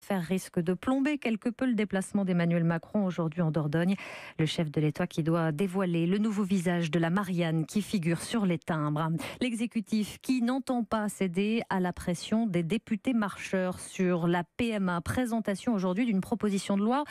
affaire risque de plomber quelque peu le déplacement d'Emmanuel Macron aujourd'hui en Dordogne. Le chef de l'État qui doit dévoiler le nouveau visage de la Marianne qui figure sur les timbres. L'exécutif qui n'entend pas céder à la pression des députés marcheurs sur la PMA. Présentation aujourd'hui d'une proposition de loi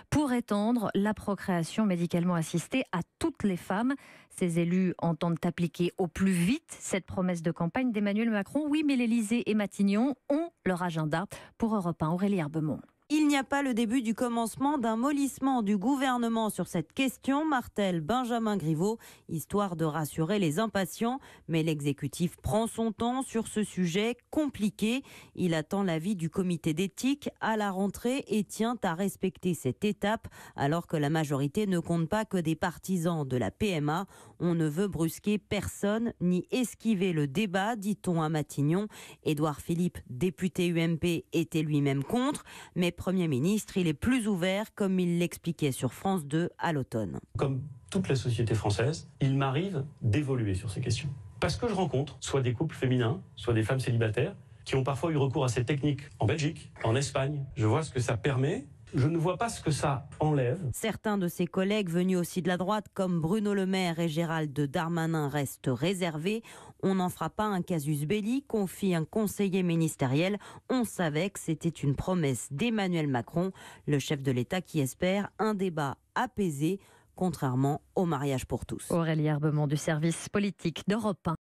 pour étendre la procréation médicalement assistée à toutes les femmes. Ces élus entendent appliquer au plus vite cette promesse de campagne d'Emmanuel Macron. Oui, mais l'Élysée et Matignon ont leur agenda. Pour Europe 1, Aurélie Herbemont. Il n'y a pas le début du commencement d'un mollissement du gouvernement sur cette question, martèle Benjamin Griveaux, histoire de rassurer les impatients. Mais l'exécutif prend son temps sur ce sujet compliqué. Il attend l'avis du comité d'éthique à la rentrée et tient à respecter cette étape, alors que la majorité ne compte pas que des partisans de la PMA. On ne veut brusquer personne ni esquiver le débat, dit-on à Matignon. Édouard Philippe, député UMP, était lui-même contre, mais Premier ministre, il est plus ouvert, comme il l'expliquait sur France 2 à l'automne. Comme toute la société française, il m'arrive d'évoluer sur ces questions. Parce que je rencontre soit des couples féminins, soit des femmes célibataires, qui ont parfois eu recours à cette technique en Belgique, en Espagne. Je vois ce que ça permet. Je ne vois pas ce que ça enlève. Certains de ses collègues venus aussi de la droite, comme Bruno Le Maire et Gérald Darmanin, restent réservés. On n'en fera pas un casus belli, confie un conseiller ministériel. On savait que c'était une promesse d'Emmanuel Macron, le chef de l'État qui espère un débat apaisé, contrairement au mariage pour tous. Aurélie Herbemont du service politique d'Europe 1.